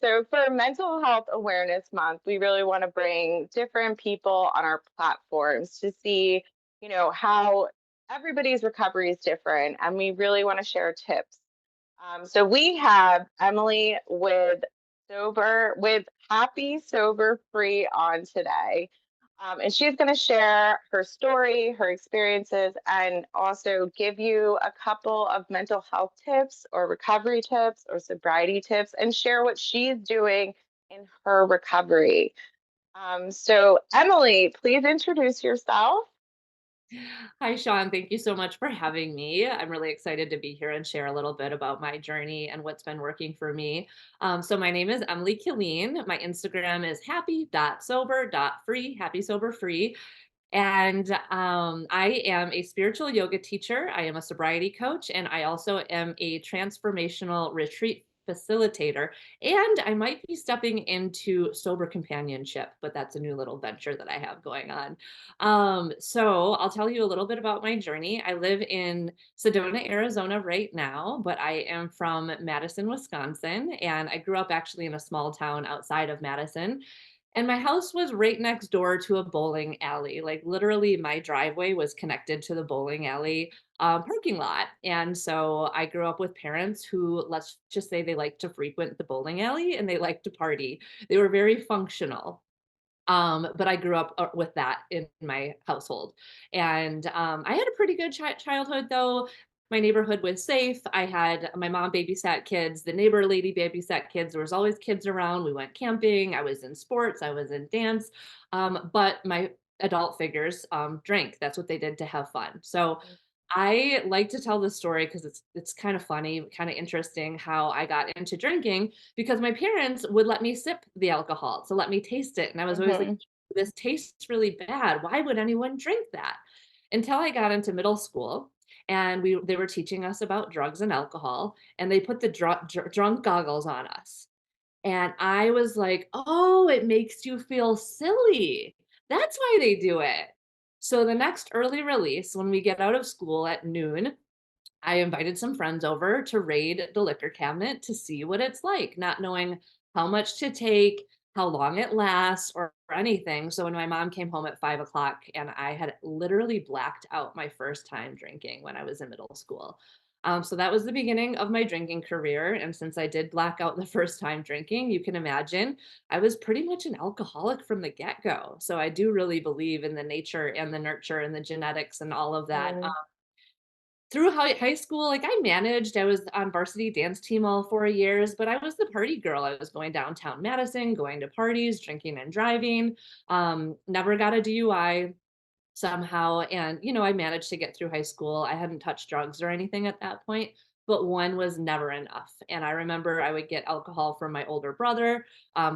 So for Mental Health Awareness Month, we really want to bring different people on our platforms to see, how everybody's recovery is different, and we really want to share tips. So we have Emily with Happy Sober Free on today. And she's going to share her story, her experiences, and also give you a couple of mental health tips or recovery tips or sobriety tips and share what she's doing in her recovery. So, Emily, please introduce yourself. Hi, Sean. Thank you so much for having me. I'm really excited to be here and share a little bit about my journey and what's been working for me. So, my name is Emily Killeen. My Instagram is happy.sober.free, happy sober free. And I am a spiritual yoga teacher. I am a sobriety coach, and I also am a transformational retreat facilitator. And I might be stepping into sober companionship, but that's a new little venture that I have going on. So I'll tell you a little bit about my journey. I live in Sedona, Arizona right now, but I am from Madison, Wisconsin, and I grew up actually in a small town outside of Madison. And my house was right next door to a bowling alley. Like literally, my driveway was connected to the bowling alley parking lot. And so I grew up with parents who, let's just say, they like to frequent the bowling alley and they like to party. They were very functional. But I grew up with that in my household. And I had a pretty good childhood, though. My neighborhood was safe. I had my mom babysat kids, the neighbor lady babysat kids. There was always kids around. We went camping. I was in sports. I was in dance. But my adult figures drank. That's what they did to have fun. So I like to tell this story because it's kind of funny, kind of interesting how I got into drinking because my parents would let me sip the alcohol to let me taste it. And I was always like, Hmm. this tastes really bad. Why would anyone drink that? Until I got into middle school and they were teaching us about drugs and alcohol and they put the drunk goggles on us. And I was like, "Oh, it makes you feel silly. That's why they do it." So the next early release, when we get out of school at noon, I invited some friends over to raid the liquor cabinet to see what it's like, not knowing how much to take, how long it lasts, or anything. So when my mom came home at 5 o'clock, and I had literally blacked out my first time drinking when I was in middle school. So that was the beginning of my drinking career. And since I did black out the first time drinking, you can imagine I was pretty much an alcoholic from the get go. So I do really believe in the nature and the nurture and the genetics and all of that. Through high school, like, I was on varsity dance team all 4 years, but I was the party girl. I was going downtown Madison, going to parties, drinking and driving, never got a DUI somehow. And, I managed to get through high school. I hadn't touched drugs or anything at that point, but one was never enough. And I remember I would get alcohol from my older brother,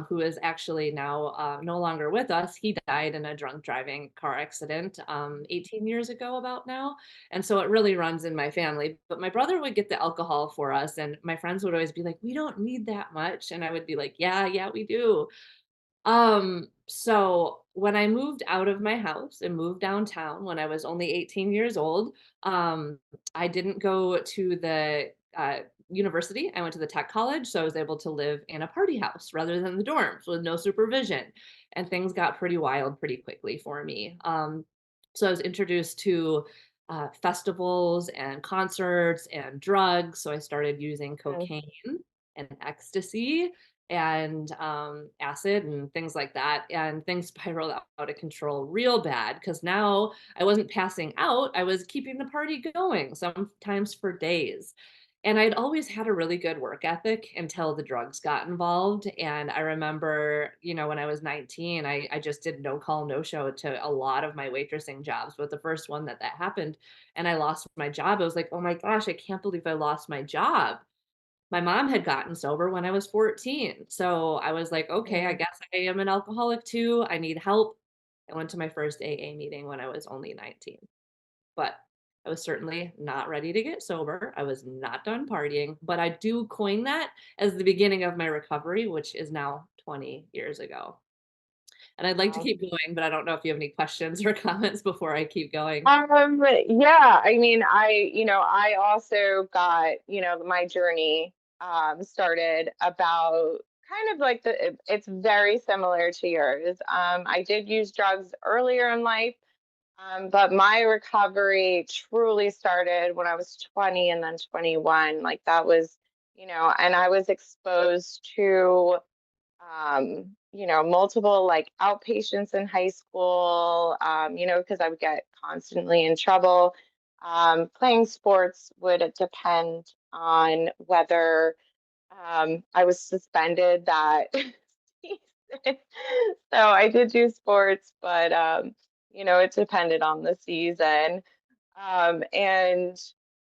who is actually now no longer with us. He died in a drunk driving car accident 18 years ago, about now. And so it really runs in my family. But my brother would get the alcohol for us, and my friends would always be like, "We don't need that much." And I would be like, "Yeah, yeah, we do." So when I moved out of my house and moved downtown when I was only 18 years old, I didn't go to the university. I went to the tech college, so I was able to live in a party house rather than the dorms with no supervision. And things got pretty wild pretty quickly for me. So I was introduced to festivals and concerts and drugs. So I started using Hmm. cocaine and ecstasy and acid and things like that. And things spiraled out of control real bad because now I wasn't passing out, I was keeping the party going, sometimes for days. And I'd always had a really good work ethic until the drugs got involved. And I remember, when I was 19, I just did no call, no show to a lot of my waitressing jobs. But the first one that happened and I lost my job, I was like, oh my gosh, I can't believe I lost my job. My mom had gotten sober when I was 14. So I was like, okay, I Hmm. guess I am an alcoholic too. I need help. I went to my first AA meeting when I was only 19, but I was certainly not ready to get sober. I was not done partying, but I do coin that as the beginning of my recovery, which is now 20 years ago. And I'd like to keep going, but I don't know if you have any questions or comments before I keep going. Yeah, I mean, I also got, my journey started about kind of like it's very similar to yours. I did use drugs earlier in life, but my recovery truly started when I was 20 and then 21. Like that was, and I was exposed to multiple like outpatients in high school, because I would get constantly in trouble. Playing sports would depend on whether I was suspended that season. So I did do sports, but it depended on the season. And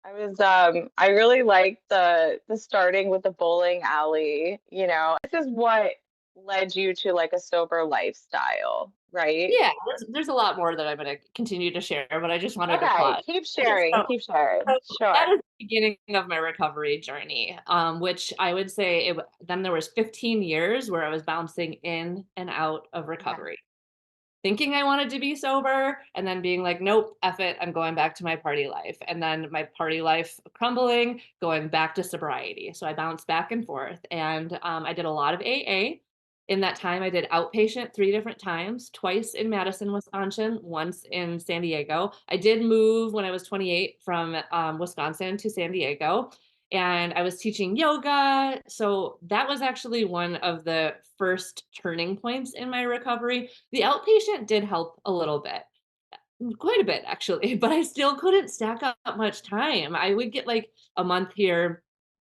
I really liked the starting with the bowling alley. This is what led you to like a sober lifestyle, right? Yeah, there's a lot more that I'm gonna continue to share, but I just wanted to Okay, pause. keep sharing, So keep sharing. so that Sure. is the beginning of my recovery journey, which I would say then there was 15 years where I was bouncing in and out of Okay. recovery, thinking I wanted to be sober and then being like, "Nope, F it, I'm going back to my party life." And then my party life crumbling, going back to sobriety. So I bounced back and forth, and, I did a lot of AA. In that time, I did outpatient 3 different times, twice in Madison, Wisconsin, once in San Diego. I did move when I was 28 from, Wisconsin to San Diego, and I was teaching yoga. So that was actually one of the first turning points in my recovery. The outpatient did help a little bit, quite a bit actually, but I still couldn't stack up much time. I would get like a month here,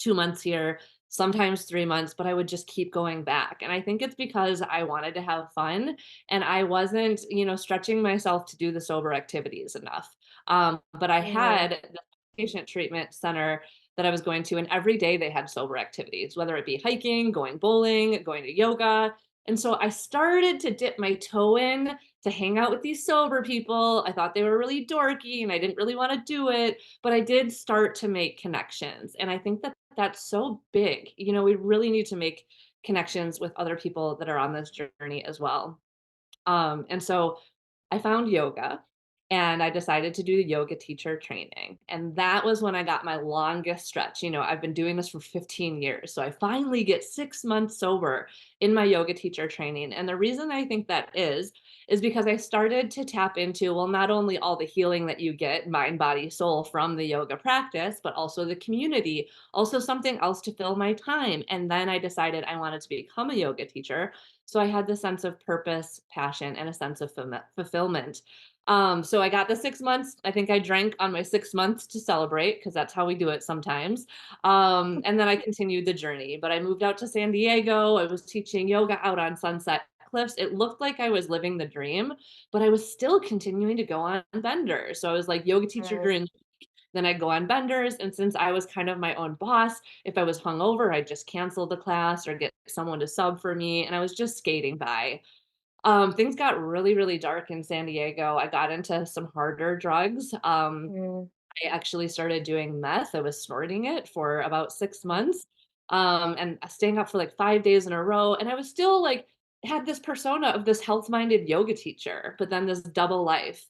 2 months here, sometimes 3 months, but I would just keep going back. And I think it's because I wanted to have fun and I wasn't, stretching myself to do the sober activities enough. But I Mm, had the patient treatment center that I was going to, and every day they had sober activities, whether it be hiking, going bowling, going to yoga. And so I started to dip my toe in to hang out with these sober people. I thought they were really dorky and I didn't really want to do it, but I did start to make connections. And I think that that's so big. We really need to make connections with other people that are on this journey as well. And so I found yoga and I decided to do the yoga teacher training. And that was when I got my longest stretch. I've been doing this for 15 years. So I finally get 6 months sober in my yoga teacher training. And the reason I think that is because I started to tap into, well, not only all the healing that you get, mind, body, soul from the yoga practice, but also the community, also something else to fill my time. And then I decided I wanted to become a yoga teacher. So I had the sense of purpose, passion, and a sense of fulfillment. So I got the 6 months. I think I drank on my 6 months to celebrate because that's how we do it sometimes. And then I continued the journey. But I moved out to San Diego. I was teaching yoga out on Sunset Cliffs. It looked like I was living the dream, but I was still continuing to go on benders. So I was like yoga teacher mm, during, then I'd go on benders. And since I was kind of my own boss, if I was hungover, I'd just cancel the class or get someone to sub for me. And I was just skating by. Things got really, really dark in San Diego. I got into some harder drugs. mm, I actually started doing meth. I was snorting it for about 6 months, and staying up for like 5 days in a row. And I was still like, had this persona of this health minded yoga teacher, but then this double life.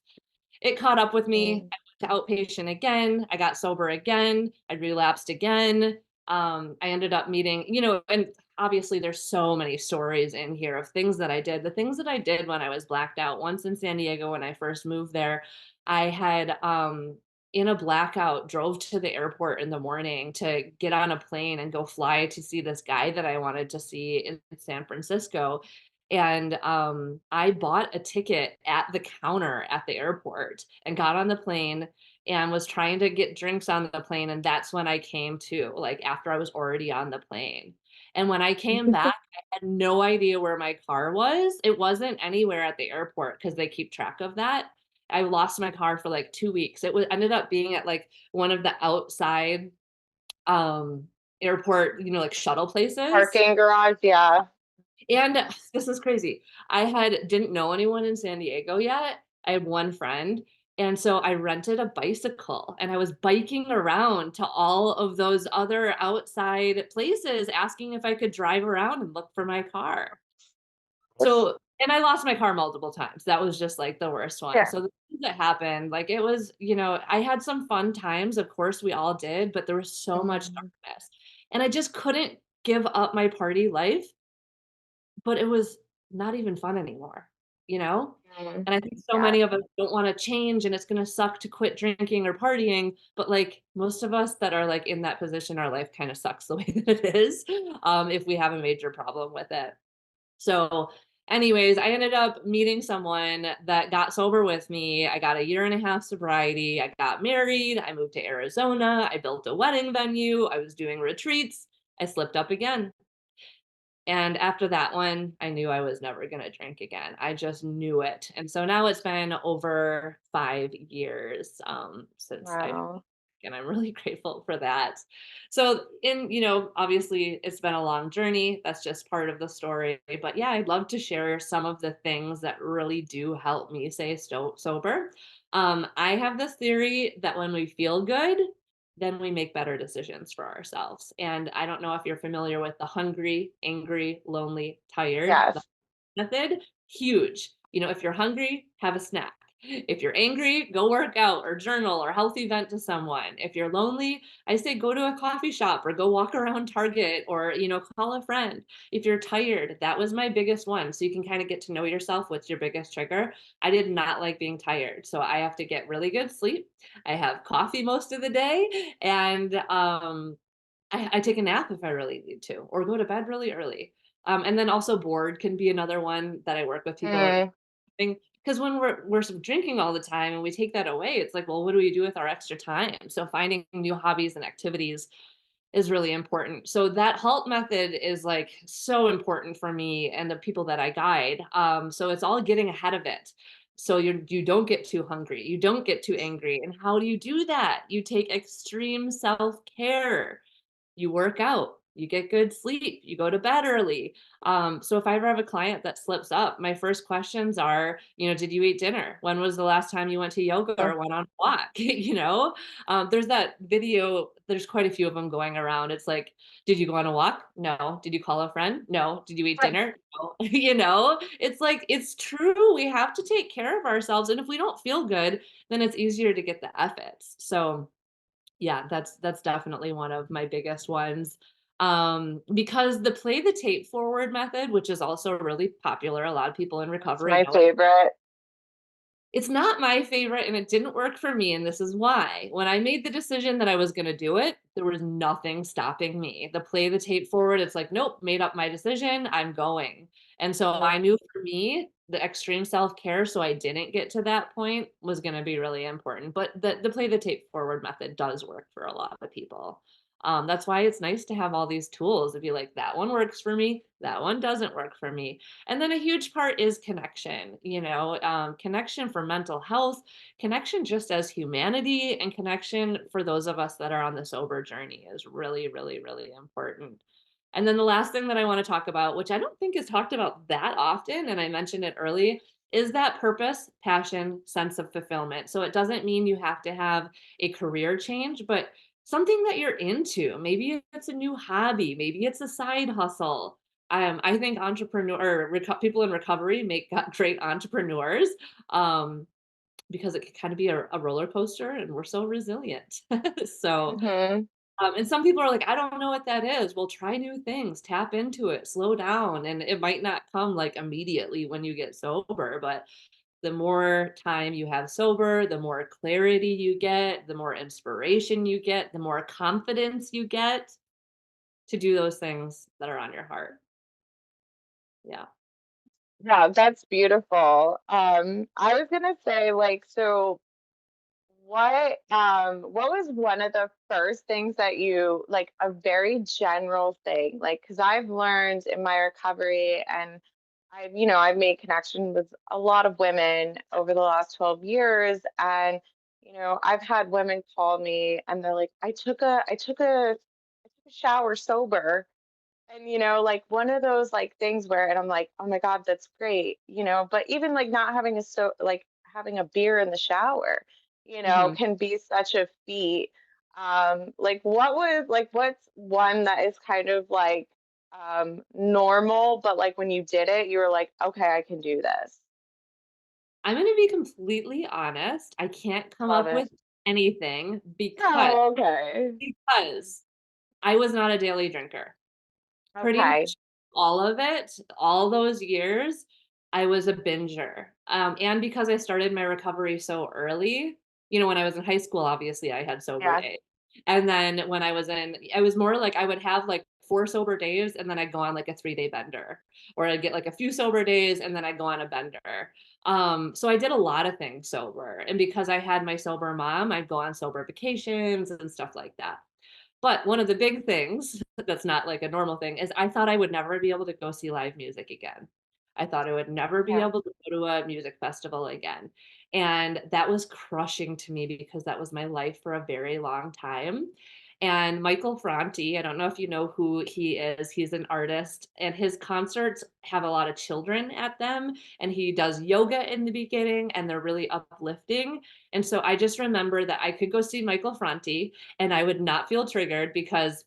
It caught up with me. mm, I went to outpatient again. I got sober again. I relapsed again. I ended up meeting, and obviously there's so many stories in here of things that I did. The things that I did when I was blacked out. Once in San Diego when I first moved there, I had in a blackout drove to the airport in the morning to get on a plane and go fly to see this guy that I wanted to see in San Francisco. And I bought a ticket at the counter at the airport and got on the plane and was trying to get drinks on the plane. And that's when I came to, like, after I was already on the plane. And when I came back, I had no idea where my car was. It wasn't anywhere at the airport because they keep track of that. I lost my car for like 2 weeks. It was ended up being at like one of the outside um airport, like shuttle places. parking garage, yeah. And this is crazy. I didn't know anyone in San Diego yet. I had one friend. And so I rented a bicycle and I was biking around to all of those other outside places asking if I could drive around and look for my car. So, and I lost my car multiple times. That was just like the worst one. Sure. So the things that happened, like it was, I had some fun times. Of course, we all did, but there was so much Mm, darkness. And I just couldn't give up my party life but it was not even fun anymore, you know? Mm, And I think so yeah. many of us don't wanna change, and it's gonna suck to quit drinking or partying, but, like, most of us that are, like, in that position, our life kinda sucks the way that it is, if we have a major problem with it. So, anyways, I ended up meeting someone that got sober with me. I got a year and a half sobriety. I got married. I moved to Arizona. I built a wedding venue. I was doing retreats. I slipped up again. And after that one, I knew I was never gonna drink again. I just knew it. And so now it's been over 5 years, since I Wow. and I'm really grateful for that. So obviously it's been a long journey. That's just part of the story. But yeah, I'd love to share some of the things that really do help me stay sober. I have this theory that when we feel good, then we make better decisions for ourselves. And I don't know if you're familiar with the hungry, angry, lonely, tired Yes. method. Huge. If you're hungry, have a snack. If you're angry, go work out or journal or healthy vent to someone. If you're lonely, I say go to a coffee shop or go walk around Target or, call a friend. If you're tired, that was my biggest one. So you can kind of get to know yourself. What's your biggest trigger? I did not like being tired. So I have to get really good sleep. I have coffee most of the day. And I take a nap if I really need to, or go to bed really early. And then also bored can be another one that I work with people on Mm, because when we're drinking all the time and we take that away, it's like, well, what do we do with our extra time? So finding new hobbies and activities is really important. So that HALT method is like so important for me and the people that I guide. So it's all getting ahead of it. So you don't get too hungry, you don't get too angry. And how do you do that? You take extreme self-care. You work out, you get good sleep, you go to bed early. So if I ever have a client that slips up, my first questions are, did you eat dinner? When was the last time you went to yoga mm, or went on a walk? There's that video, there's quite a few of them going around. It's like, did you go on a walk? No. Did you call a friend? No. Did you eat right. dinner? No. It's like, it's true. We have to take care of ourselves. And if we don't feel good, then it's easier to get the effits. So, yeah, that's definitely one of my biggest ones. Because the play the tape forward method, which is also really popular, a lot of people in That's recovery my know favorite. it's not my favorite and it didn't work for me, and this is why. When I made the decision that I was gonna do it, there was nothing stopping me. The play the tape forward, it's like, "Nope, made up my decision, I'm going." And so Mm, I knew for me, the extreme self-care, so I didn't get to that point, was gonna be really important. But the play the tape forward method does work for a lot of people. That's why it's nice to have all these tools to be like, "That one works for me, that one doesn't work for me." And then a huge part is connection, connection for mental health, connection just as humanity, and connection for those of us that are on the sober journey is really, really, really important. And then the last thing that I want to talk about, which I don't think is talked about that often, and I mentioned it early, is that purpose, passion, sense of fulfillment. So it doesn't mean you have to have a career change, but something that you're into. Maybe it's a new hobby, maybe it's a side hustle. I think people in recovery make great entrepreneurs, um, because it can kind of be a roller coaster, and we're so resilient. So, mhm. and some people are like, I don't know what that is. Well, try new things, tap into it, slow down, and it might not come like immediately when you get sober, but the more time you have sober, the more clarity you get, the more inspiration you get, the more confidence you get to do those things that are on your heart. Yeah. Yeah, that's beautiful. I was gonna say, like, so what was one of the first things that you like a very general thing, like, because I've learned in my recovery and I've made connection with a lot of women over the last 12 years, and I've had women call me and they're like, I took a shower sober. And like one of those like things where, and I'm like, oh my God, that's great, but even like not having like having a beer in the shower, Mhm. can be such a feat. Like what's one that is kind of like normal, but like when you did it, you were like, okay, I can do this. I'm gonna be completely honest, I can't come Love up it. with anything because Oh, okay. because I was not a daily drinker. Pretty Okay. much all of it, all those years, I was a binger. And because I started my recovery so early, when I was in high school, obviously I had sober Yes. days. And then when I was more like I would have like 4 sober days and then I'd go on like a 3-day bender, or I'd get like a few sober days and then I'd go on a bender. So I did a lot of things sober. And because I had my sober mom, I'd go on sober vacations and stuff like that. But one of the big things that's not like a normal thing is I thought I would never be able to go see live music again. I thought I would never be Yeah. able to go to a music festival again. And that was crushing to me because that was my life for a very long time. And Michael Franti, I don't know if you know who he is. He's an artist, and his concerts have a lot of children at them. And he does yoga in the beginning, and they're really uplifting. And so I just remember that I could go see Michael Franti and I would not feel triggered because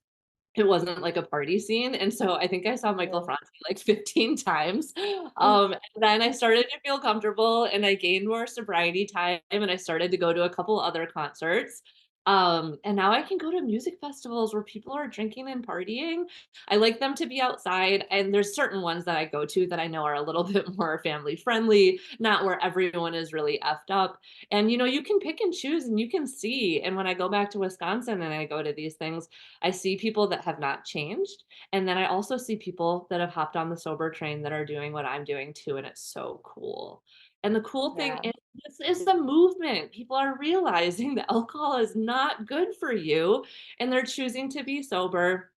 it wasn't like a party scene. And so I think I saw Michael Yeah. Franti like 15 times. And then I started to feel comfortable and I gained more sobriety time and I started to go to a couple other concerts. And now I can go to music festivals where people are drinking and partying. I like them to be outside, and there's certain ones that I go to that I know are a little bit more family friendly, not where everyone is really effed up. And you can pick and choose and you can see. And when I go back to Wisconsin and I go to these things, I see people that have not changed. And then I also see people that have hopped on the sober train that are doing what I'm doing too. And it's so cool. And the cool thing Yeah. is, this is a movement. People are realizing that alcohol is not good for you, and they're choosing to be sober,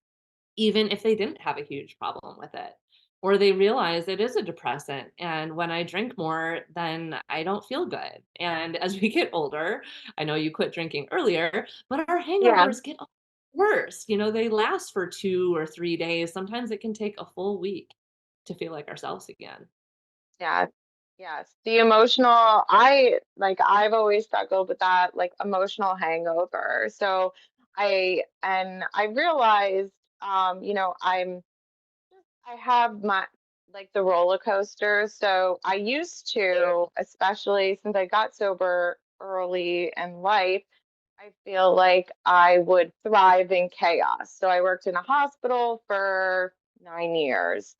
even if they didn't have a huge problem with it. Or they realize it is a depressant. And when I drink more, then I don't feel good. And as we get older, I know you quit drinking earlier, but our Yeah. hangovers get worse. They last for 2 or 3 days. Sometimes it can take a full week to feel like ourselves again. Yeah. Yes. The emotional, I've always struggled with that, like emotional hangover. So I realized, I have like the roller coaster. So I used to, especially since I got sober early in life, I feel like I would thrive in chaos. So I worked in a hospital for 9 years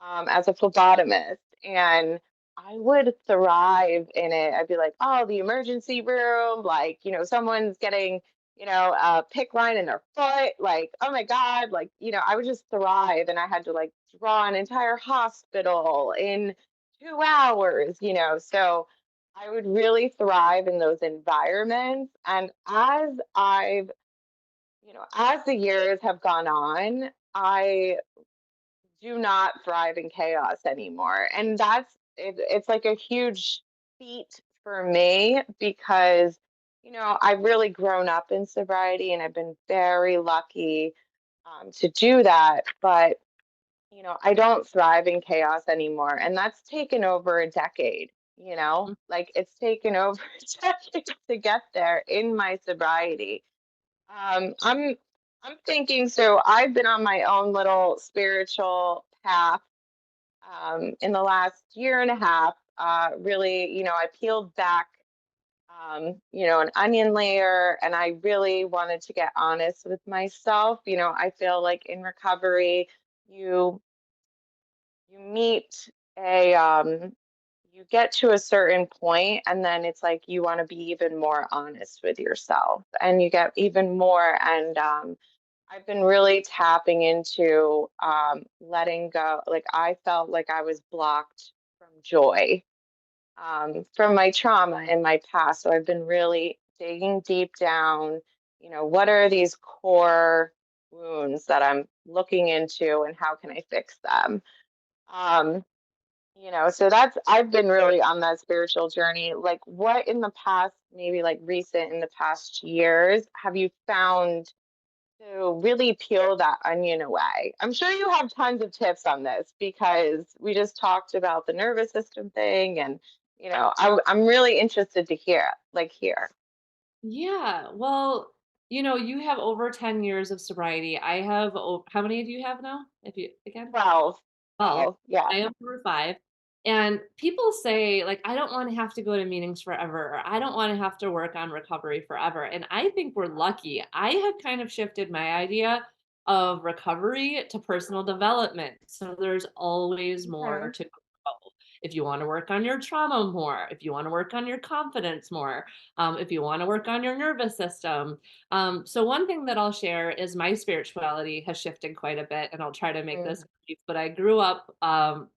as a phlebotomist, and I would thrive in it. I'd be like, oh, the emergency room, like, someone's getting, a pick line in their foot, like, oh my God, like, I would just thrive. And I had to like draw an entire hospital in 2 hours, so I would really thrive in those environments. And as the years have gone on, I do not thrive in chaos anymore. And it's like a huge feat for me because, I've really grown up in sobriety and I've been very lucky to do that. But I don't thrive in chaos anymore. And that's taken over a decade, like it's taken over a decade to get there in my sobriety. Um, I'm I'm thinking, so I've been on my own little spiritual path in the last year and a half. Really, I peeled back an onion layer, and I really wanted to get honest with myself. I feel like in recovery, you you meet a you get to a certain point and then it's like you want to be even more honest with yourself and you get even more. And I've been really tapping into letting go. Like I felt like I was blocked from joy from my trauma in my past. So I've been really digging deep down. What are these core wounds that I'm looking into and how can I fix them? Um, so I've been really on that spiritual journey. Like, what in the past, maybe like recent in the past years, have you found to really peel that onion away? I'm sure you have tons of tips on this because we just talked about the nervous system thing, and I'm really interested to hear. Yeah. Well, you have over 10 years of sobriety. I have, how many do you have now? If you, again? 12, 12. 12, yeah, I am over 5. And people say, like, I don't want to have to go to meetings forever, or I don't want to have to work on recovery forever. And I think we're lucky. I have kind of shifted my idea. of recovery to personal development. So there's always more Okay. to go. If you want to work on your trauma more, if you want to work on your confidence more, if you want to work on your nervous system. So one thing that I'll share is my spirituality has shifted quite a bit, and I'll try to make Mm, this brief. But I grew up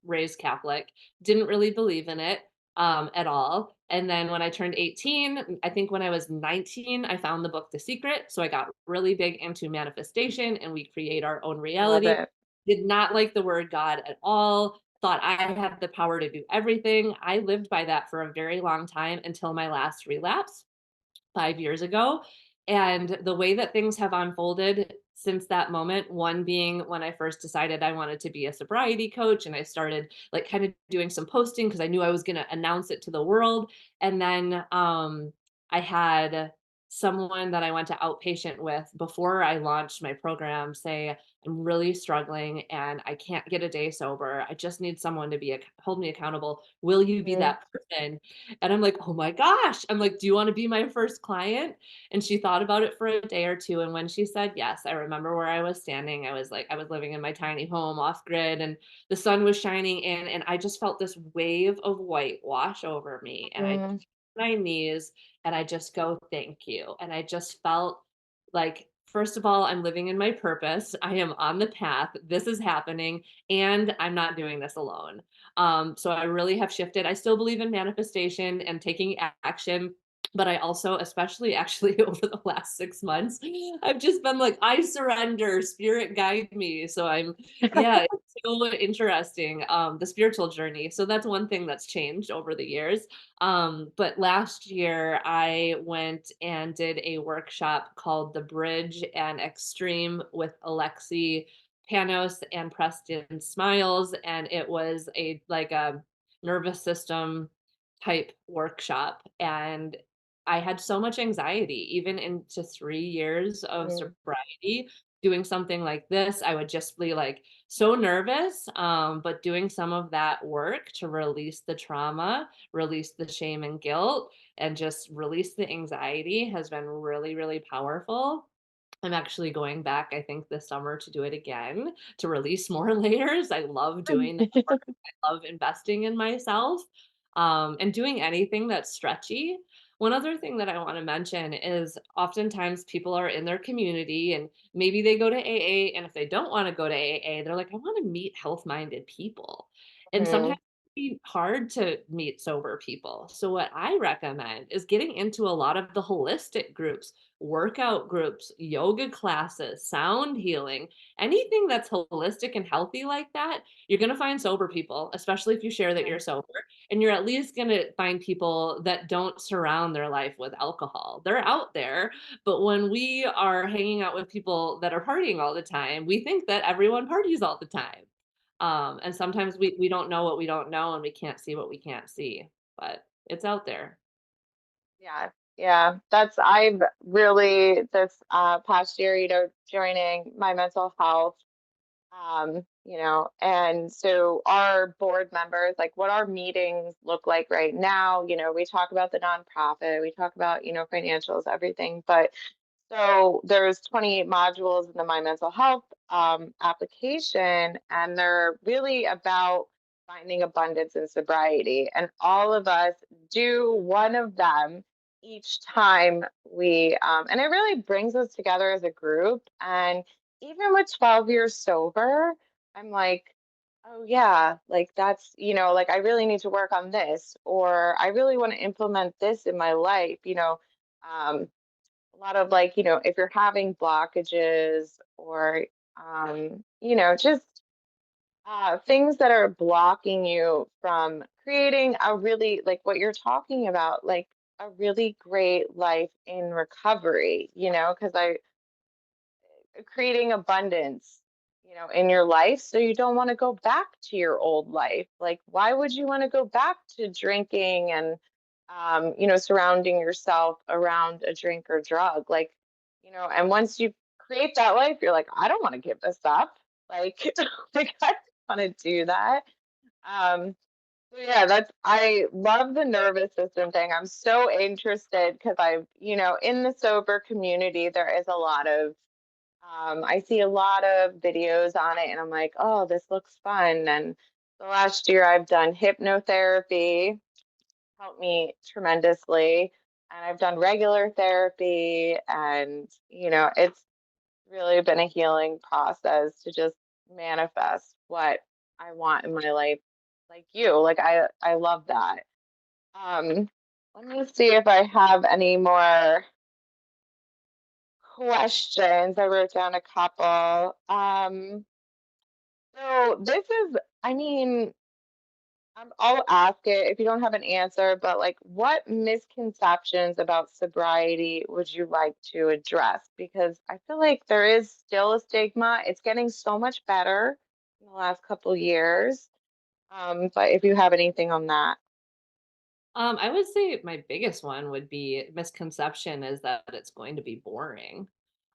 raised Catholic, didn't really believe in it at all. And then when I turned 18, I think when I was 19, I found the book The Secret. So I got really big into manifestation and we create our own love reality. it. Did not like the word God at all. Thought I had the power to do everything. I lived by that for a very long time until my last relapse. 5 years ago, and the way that things have unfolded since that moment, one being when I first decided I wanted to be a sobriety coach, and I started, like, kind of doing some posting because I knew I was gonna announce it to the world, and then, I had someone that I went to outpatient with before I launched my program say, "I'm really struggling and I can't get a day sober. I just need someone to be hold me accountable. Will you be Mm, that person?" And I'm like, "Oh my gosh." I'm like, "Do you wanna be my first client?" And she thought about it for a day or 2, and when she said yes, I remember where I was standing. I was living in my tiny home off grid, and the sun was shining in, and I just felt this wave of white wash over me, and I mm, my knees, and I just go, "Thank you." And I just felt like, first of all, I'm living in my purpose. I am on the path. This is happening, and I'm not doing this alone. So I really have shifted. I still believe in manifestation and taking action, but I also, especially actually over the last 6 months, I've just been like, I surrender, spirit guide me. So yeah, it's so interesting. The spiritual journey. So that's one thing that's changed over the years. But last year I went and did a workshop called The Bridge and Extreme with Alexi Panos and Preston Smiles, and it was a nervous system type workshop, and I had so much anxiety even into 3 years of mm, sobriety. Doing something like this, I would just be, like, so nervous, but doing some of that work to release the trauma, release the shame and guilt, and just release the anxiety has been really, really powerful. I'm actually going back, I think, this summer to do it again to release more layers. I love doing that work. I love investing in myself, and doing anything that's stretchy. One other thing that I want to mention is oftentimes people are in their community and maybe they go to AA, and if they don't want to go to AA, they're like, I want to meet health-minded people. And mm, sometimes be hard to meet sober people. So what I recommend is getting into a lot of the holistic groups, workout groups, yoga classes, sound healing, anything that's holistic and healthy like that. You're going to find sober people, especially if you share that you're sober, and you're at least going to find people that don't surround their life with alcohol. They're out there, but when we are hanging out with people that are partying all the time, we think that everyone parties all the time. And sometimes we don't know what we don't know and we can't see what we can't see, but it's out there. yeah, yeah. I've really this past year, joining my mental health, and so our board members, like what our meetings look like right now, we talk about the nonprofit, we talk about, financials, everything, but so there's 28 modules in the My Mental Health application, and they're really about finding abundance and sobriety. And all of us do one of them each time and it really brings us together as a group. And even with 12 years sober, I'm like, oh yeah, like that's, like I really need to work on this, or I really want to implement this in my life, um, a lot of like, if you're having blockages or, just things that are blocking you from creating a really, like what you're talking about, like a really great life in recovery, because I creating abundance, in your life. So you don't want to go back to your old life. Like, why would you want to go back to drinking and, surrounding yourself around a drink or drug? Like, and once you create that life, you're like, I don't want to give this up. Like, like I don't want to do that. Um, so yeah, I love the nervous system thing. I'm so interested because in the sober community, there is a lot of I see a lot of videos on it and I'm like, oh, this looks fun. And the last year I've done hypnotherapy, helped me tremendously. And I've done regular therapy and, it's really been a healing process to just manifest what I want in my life. Like you, like I love that. Um, Let me see if I have any more questions. I wrote down a couple. So this is, I mean, I'll ask it if you don't have an answer, but like, what misconceptions about sobriety would you like to address? Because I feel like there is still a stigma. It's getting so much better in the last couple years. But if you have anything on that. I would say my biggest one would be misconception is that it's going to be boring.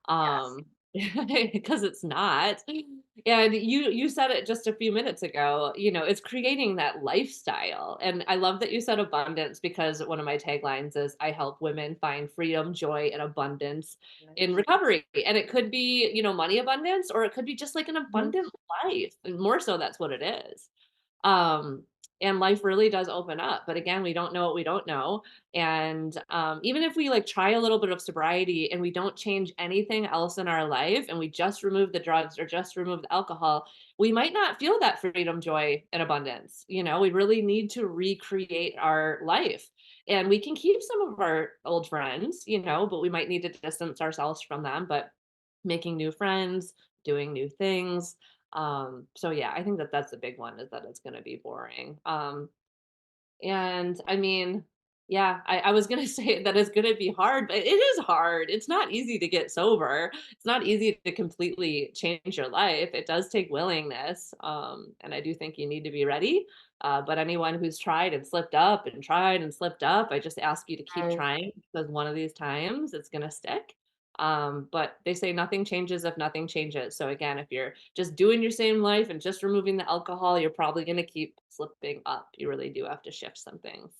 Yes. Um, because it's not. And you said it just a few minutes ago, it's creating that lifestyle. And I love that you said abundance because one of my taglines is I help women find freedom, joy, and abundance in recovery. And it could be, money abundance, or it could be just like an Mhm. abundant life. And more so that's what it is. Um, and life really does open up. But again, we don't know what we don't know. And even if we like try a little bit of sobriety and we don't change anything else in our life and we just remove the drugs or just remove the alcohol, we might not feel that freedom, joy, and abundance. We really need to recreate our life. And we can keep some of our old friends, but we might need to distance ourselves from them. But making new friends, doing new things, so yeah, I think that that's the big one is that it's gonna be boring. And I mean, yeah, I was gonna say that it's gonna be hard, but it is hard. It's not easy to get sober. It's not easy to completely change your life. It does take willingness. And I do think you need to be ready. But anyone who's tried and slipped up and tried and slipped up, I just ask you to keep Mm, trying because one of these times it's gonna stick. But they say nothing changes if nothing changes. So again, if you're just doing your same life and just removing the alcohol, you're probably going to keep slipping up. You really do have to shift some things.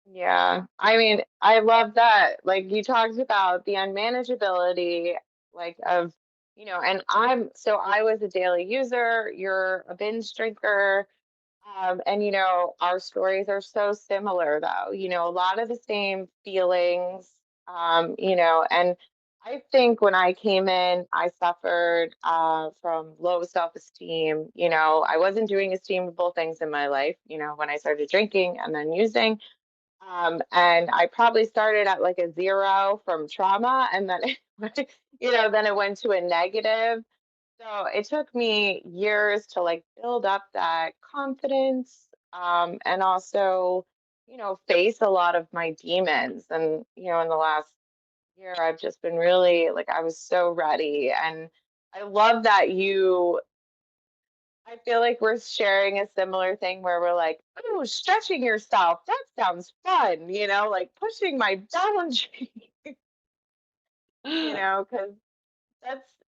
yeah. I mean, I love that. Like you talked about the unmanageability, like of, and I was a daily user, you're a binge drinker. And our stories are so similar though, a lot of the same feelings, and I think when I came in, I suffered from low self-esteem. I wasn't doing esteemable things in my life, when I started drinking and then using. And I probably started at like a zero from trauma, and then then it went to a negative. So it took me years to like build up that confidence, and also, face a lot of my demons. And, in the last year, I've just been really like, I was so ready. And I love that I feel like we're sharing a similar thing where we're like, oh, stretching yourself. That sounds fun, like pushing my boundary, because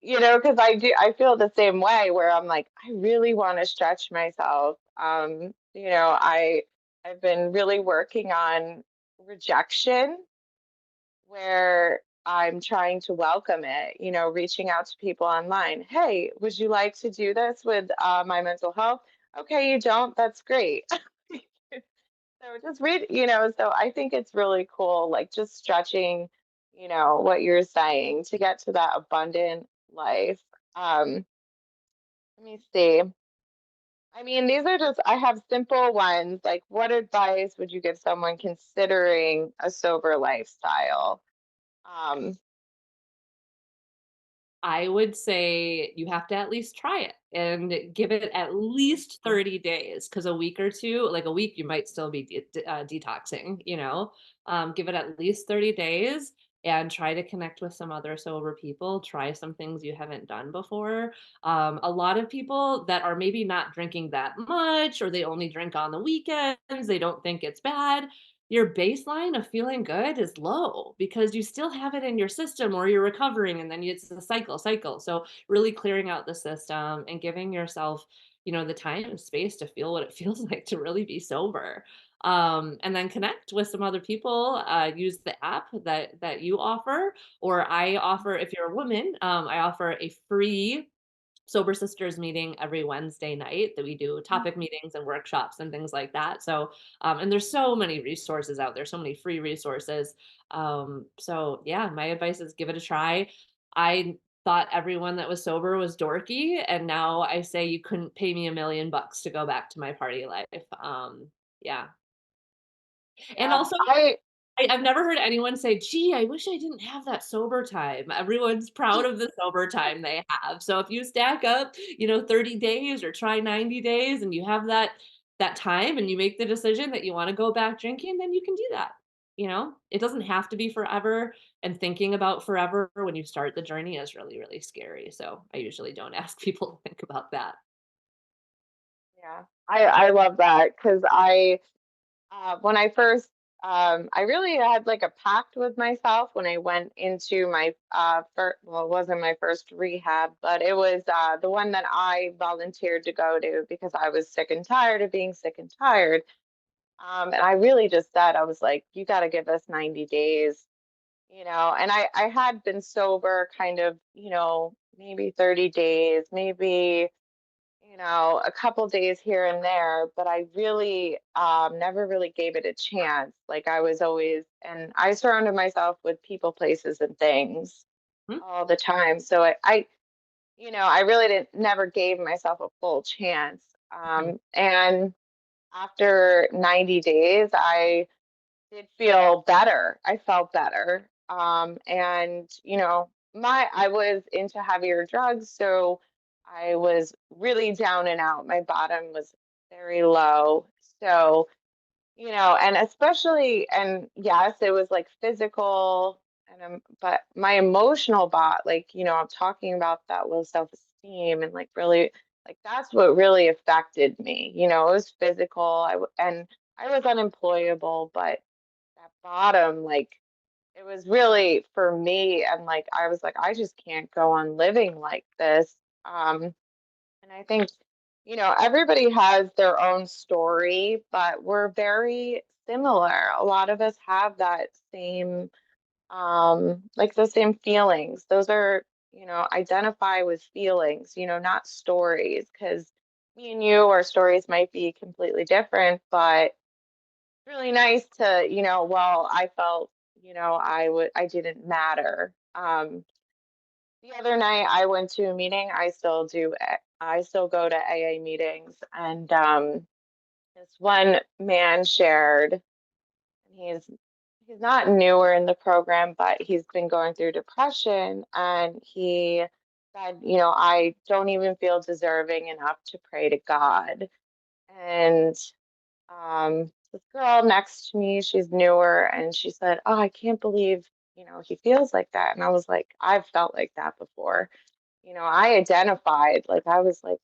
because I feel the same way where I'm like, I really want to stretch myself. I've been really working on rejection where I'm trying to welcome it, reaching out to people online. Hey, would you like to do this with my mental health? Okay, you don't, that's great. So just read, so I think it's really cool, like just stretching, what you're saying to get to that abundant life. Um, Let me see. I mean, these are just, I have simple ones. Like, what advice would you give someone considering a sober lifestyle? Um, I would say you have to at least try it and give it at least Mhm. 30 days because a week or two, like a week, you might still be detoxing, give it at least 30 days and try to connect with some other sober people. Try some things you haven't done before. A lot of people that are maybe not drinking that much or they only drink on the weekends, they don't think it's bad, your baseline of feeling good is low because you still have it in your system or you're recovering and then it's a cycle. So really clearing out the system and giving yourself, the time and space to feel what it feels like to really be sober. and then connect with some other people, use the app that you offer, or I offer, if you're a woman, I offer a free Sober Sisters meeting every Wednesday night that we do Mhm. topic meetings and workshops and things like that. So, and there's so many resources out there, so many free resources. So yeah, my advice is give it a try. I thought everyone that was sober was dorky, and now I say you couldn't pay me $1 million to go back to my party life. Yeah. And Yeah, also, I I've never heard anyone say, "Gee, I wish I didn't have that sober time." Everyone's proud of the sober time they have. So if you stack up, 30 days or try 90 days and you have that time and you make the decision that you wanna go back drinking, then you can do that, It doesn't have to be forever, and thinking about forever when you start the journey is really, really scary. So I usually don't ask people to think about that. yeah, I love that because when I first, I really had like a pact with myself when I went into my first, well, it wasn't my first rehab, but it was the one that I volunteered to go to because I was sick and tired of being sick and tired. And I really just said, I was like, you got to give us 90 days, and I had been sober kind of, maybe 30 days, maybe a couple days here and there, but I really never really gave it a chance. Like I was always, and I surrounded myself with people, places, and things Mhm, all the time. So I really didn't, never gave myself a full chance. mhm, And after 90 days, I did feel better. I felt better. And I was into heavier drugs, so I was really down and out. My bottom was very low. So, and especially, and yes, it was like physical, but my emotional like, I'm talking about that low self-esteem and like really, like that's what really affected me. It was physical. And I was unemployable, but that bottom, like, it was really for me, and like I was like, I just can't go on living like this. And I think, everybody has their own story, but we're very similar. A lot of us have that same, like the same feelings. Those are, identify with feelings, not stories, because me and you, our stories might be completely different, but really nice to, well, I felt, I didn't matter. The other night I went to a meeting. I still go to AA meetings, and this one man shared, and he's not newer in the program, but he's been going through depression, and he said, I don't even feel deserving enough to pray to God. And this girl next to me, she's newer, and she said, "Oh, I can't believe, he feels like that." And I was like, "I've felt like that before." I identified, like, I was like,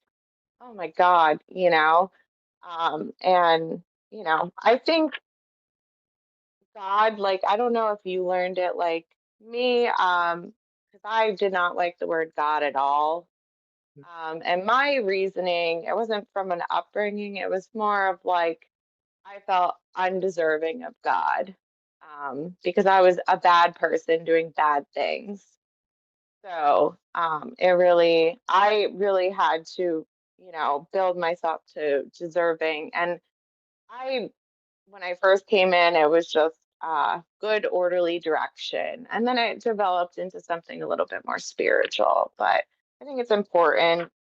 "Oh my God," and, I think God, like, I don't know if you learned it like me, because I did not like the word God at all. And my reasoning, it wasn't from an upbringing, it was more of like, I felt undeserving of God, because I was a bad person doing bad things. So I really had to, build myself to deserving. And I, when I first came in, it was just good, orderly direction. And then it developed into something a little bit more spiritual. But I think it's important,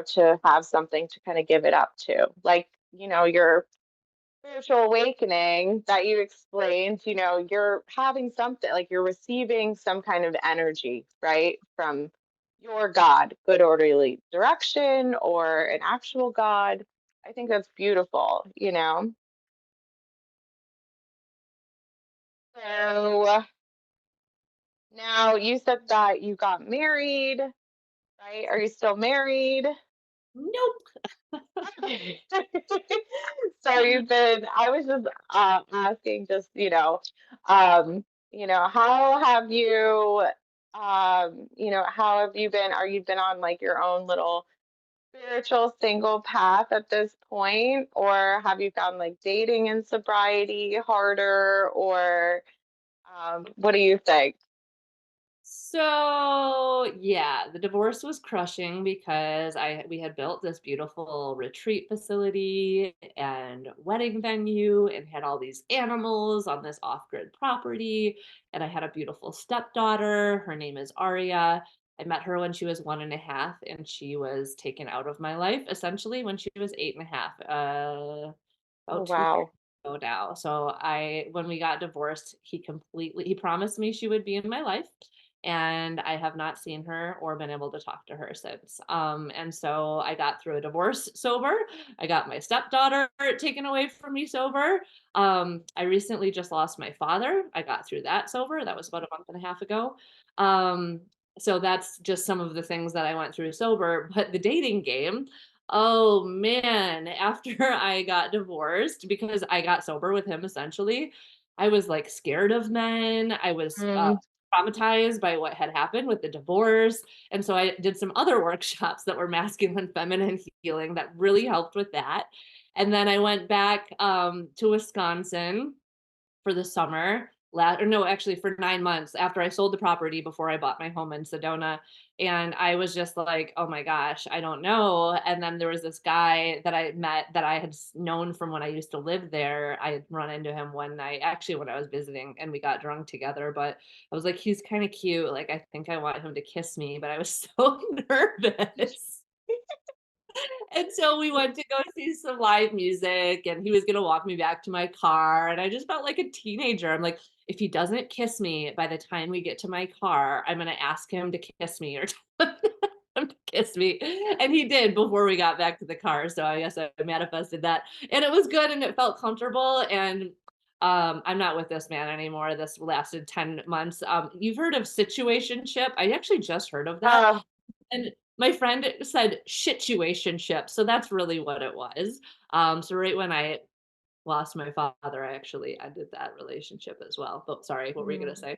to have something to kind of give it up to. Like, your spiritual awakening that you explained, you're having something like you're receiving some kind of energy, right? From your God, good orderly direction or an actual God. I think that's beautiful. So now you said that you got married, right? Are you still married? Nope. So I was just asking just, how have you, how have you been, are you been on like your own little spiritual single path at this point, or have you found like dating and sobriety harder, or what do you think? So, yeah, the divorce was crushing because I we had built this beautiful retreat facility and wedding venue and had all these animals on this off-grid property. And I had a beautiful stepdaughter. Her name is Aria. I met her when she was 1.5, and she was taken out of my life essentially when she was 8.5. Oh, About 2 years wow. ago now. So when we got divorced, he promised me she would be in my life, and I have not seen her or been able to talk to her since. And so I got through a divorce sober. I got my stepdaughter taken away from me sober. I recently just lost my father. I got through that sober. That was about a month and a half ago. Um, so that's just some of the things that I went through sober. But the dating game, oh man, after I got divorced, because I got sober with him essentially, I was like scared of men. I was Mm, traumatized by what had happened with the divorce. And so I did some other workshops that were masculine feminine healing that really helped with that. And then I went back to Wisconsin for the summer. Or no, actually for 9 months after I sold the property before I bought my home in Sedona. And I was just like, oh my gosh, I don't know. And then there was this guy that I met that I had known from when I used to live there. I had run into him one night, actually, when I was visiting, and we got drunk together. But I was like, he's kind of cute. Like, I think I want him to kiss me, but I was so nervous. And so we went to go see some live music, and he was gonna walk me back to my car, and I just felt like a teenager. I'm like, if he doesn't kiss me by the time we get to my car, I'm gonna ask him to kiss me or tell him to kiss me. And he did before we got back to the car. So I guess I manifested that. And it was good and it felt comfortable. And I'm not with this man anymore. This lasted 10 months. You've heard of situationship? I actually just heard of that. uh, And my friend said situationship, so that's really what it was. So right when I lost my father, I actually ended that relationship as well. But sorry, what were you gonna mm. say?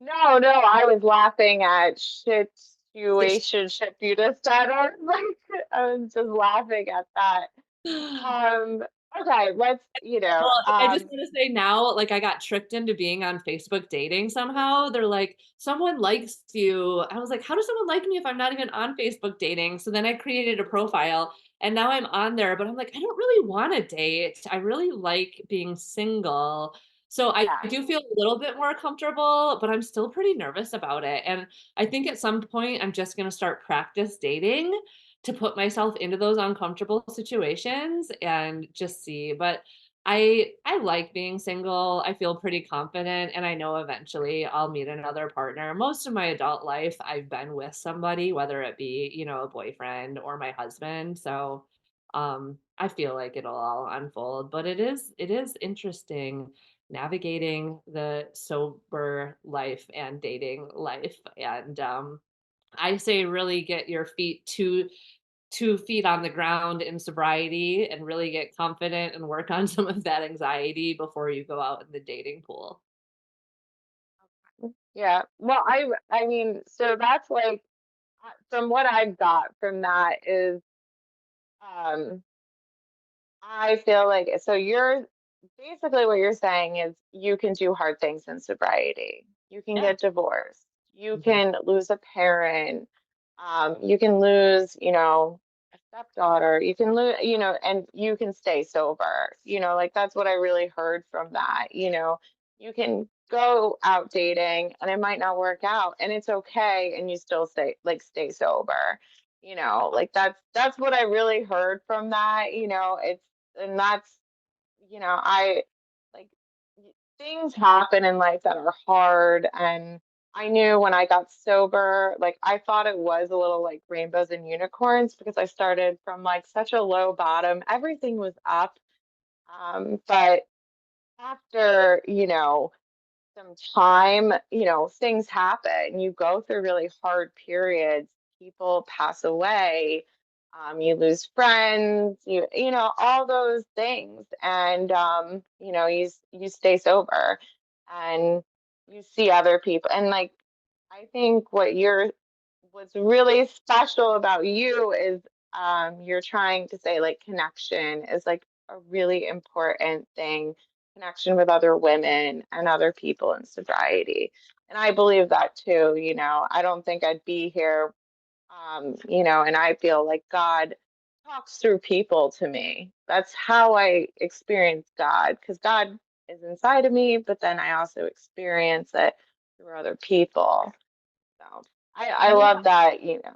No, no, I was laughing at Sit- situationship you just said. I was like, I was just laughing at that. Um, okay, Well, I just wanna say now, like, I got tricked into being on Facebook dating somehow. They're like, "Someone likes you." I was like, "How does someone like me if I'm not even on Facebook dating?" So then I created a profile, and now I'm on there, but I'm like, "I don't really wanna date. I really like being single." So I yeah. do feel a little bit more comfortable, but I'm still pretty nervous about it, and I think at some point, I'm just gonna start practice dating to put myself into those uncomfortable situations and just see. But I like being single. I feel pretty confident, and I know eventually I'll meet another partner. Most of my adult life I've been with somebody, whether it be, a boyfriend or my husband. So I feel like it'll all unfold, but it is interesting navigating the sober life and dating life. And I say really get your feet 2 feet on the ground in sobriety and really get confident and work on some of that anxiety before you go out in the dating pool. Yeah. Well, I mean, so that's like from what I've got from that is um I feel like so you're basically what you're saying is you can do hard things in sobriety. You can Yeah. get divorced. You Mhm. can lose a parent. You can lose, a stepdaughter. You can lose, and you can stay sober. Like that's what I really heard from that. You can go out dating and it might not work out and it's okay and you still stay sober. Like that's what I really heard from that. And that's I like things happen in life that are hard and I knew when I got sober, like I thought it was a little like rainbows and unicorns because I started from like such a low bottom. Everything was up. But after, some time, things happen. You go through really hard periods. People pass away. You lose friends. All those things, and you stay sober, and you see other people, and like I think what you're what's really special about you is you're trying to say like connection is like a really important thing, connection with other women and other people in sobriety. And I believe that too, you know. I don't think I'd be here, you know, and I feel like God talks through people to me. That's how I experience God, because God is inside of me, but then I also experience it through other people. So I Yeah. love that, you know.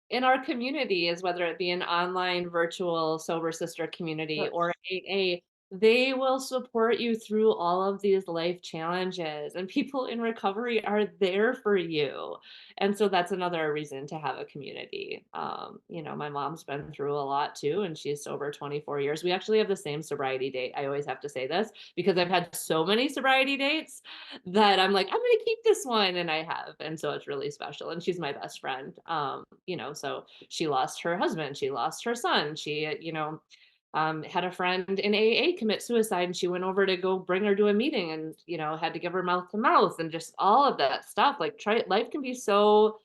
In our communities, whether it be an online virtual sober sister community or Yes. AA, they will support you through all of these life challenges, and people in recovery are there for you. And so that's another reason to have a community. My mom's been through a lot too, and she's sober 24 years. We actually have the same sobriety date. I always have to say this because I've had so many sobriety dates that I'm like, I'm gonna keep this one, and I have, and so it's really special. And she's my best friend. So she lost her husband, she lost her son, had a friend in AA commit suicide, and she went over to go bring her to a meeting, and had to give her mouth to mouth, and just all of that stuff. Like, try life can be so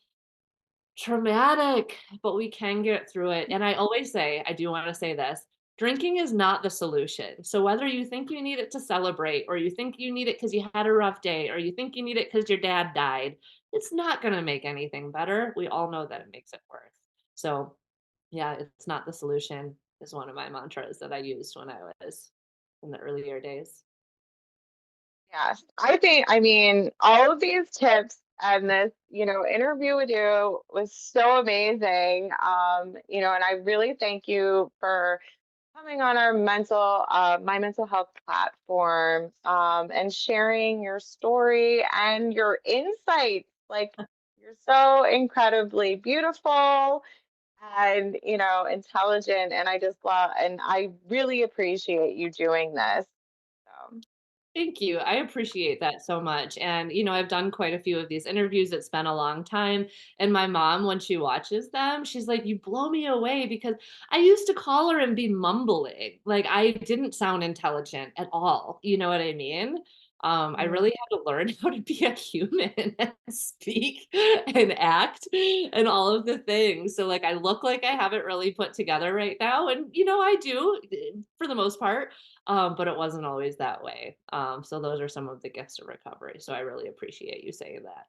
traumatic, but we can get through it. And I always say, I do want to say this, drinking is not the solution. So whether you think you need it to celebrate, or you think you need it because you had a rough day, or you think you need it because your dad died, it's not going to make anything better. We all know that it makes it worse. So, yeah, it's not the solution, is one of my mantras that I used when I was in the earlier days. Yes. I mean, all of these tips and this, you know, interview with you was so amazing. You know, and I really thank you for coming on our my mental health platform, and sharing your story and your insights. Like, you're so incredibly beautiful and, you know, intelligent. And I just love, and I really appreciate you doing this. So, Thank you. I appreciate that so much. And, I've done quite a few of these interviews. It's been a long time. And my mom, when she watches them, she's like, you blow me away because I used to call her and be mumbling. Like, I didn't sound intelligent at all. You know what I mean? I mhm. really had to learn how to be a human and speak and act and all of the things. So, like, I look like I have it really put together right now. And, I do for the most part, but it wasn't always that way. So those are some of the gifts of recovery. So I really appreciate you saying that.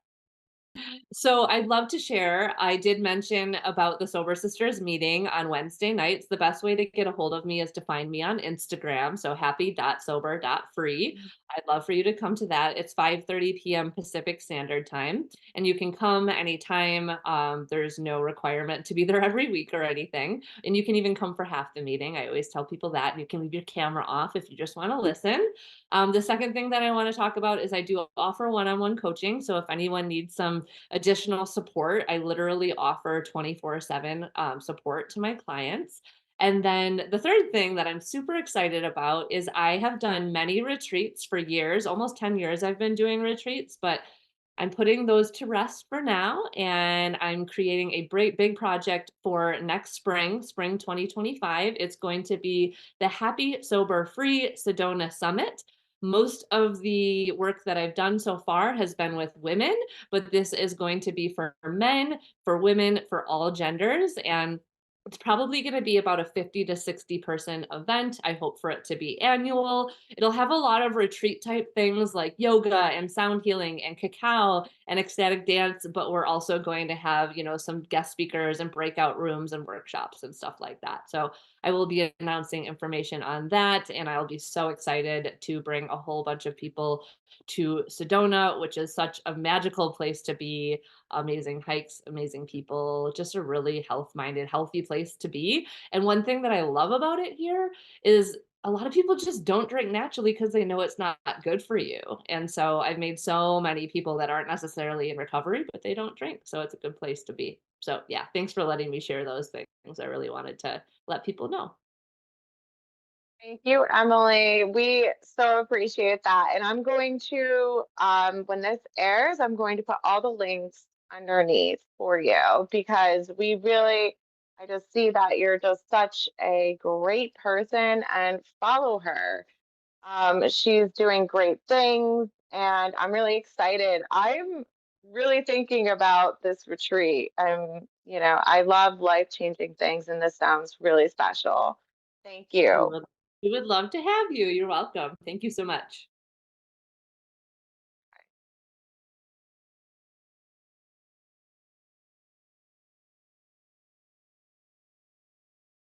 So I'd love to share. I did mention about the Sober Sisters meeting on Wednesday nights. The best way to get a hold of me is to find me on Instagram. So happy.sober.free. I'd love for you to come to that. It's 5:30 p.m. Pacific Standard Time, and you can come anytime. There's no requirement to be there every week or anything. And you can even come for half the meeting. I always tell people that. And you can leave your camera off if you just want to listen. The second thing that I want to talk about is I do offer one-on-one coaching. So if anyone needs some additional support, I literally offer 24/7 support to my clients. And then the third thing that I'm super excited about is I have done many retreats for years, almost 10 years I've been doing retreats, but I'm putting those to rest for now. And I'm creating a great big project for next spring 2025. It's going to be the Happy Sober Free Sedona Summit. Most of the work that I've done so far has been with women, but this is going to be for men, for women, for all genders. And it's probably going to be about a 50 to 60 person event. I hope for it to be annual. It'll have a lot of retreat type things like yoga and sound healing and cacao and ecstatic dance, but we're also going to have, some guest speakers and breakout rooms and workshops and stuff like that. So I will be announcing information on that, and I'll be so excited to bring a whole bunch of people to Sedona, which is such a magical place to be. Amazing hikes, amazing people, just a really health-minded, healthy place to be. And one thing that I love about it here is a lot of people just don't drink naturally because they know it's not good for you. And so I've made so many people that aren't necessarily in recovery, but they don't drink. So it's a good place to be. So yeah, thanks for letting me share those things. I really wanted to let people know. Thank you, Emily. We so appreciate that. And I'm going to, when this airs, I'm going to put all the links underneath for you because we really, I just see that you're just such a great person and follow her. She's doing great things and I'm really excited. really thinking about this retreat. I love life-changing things, and this sounds really special. Thank We you. would we would love to have you. You're welcome. Thank you so much.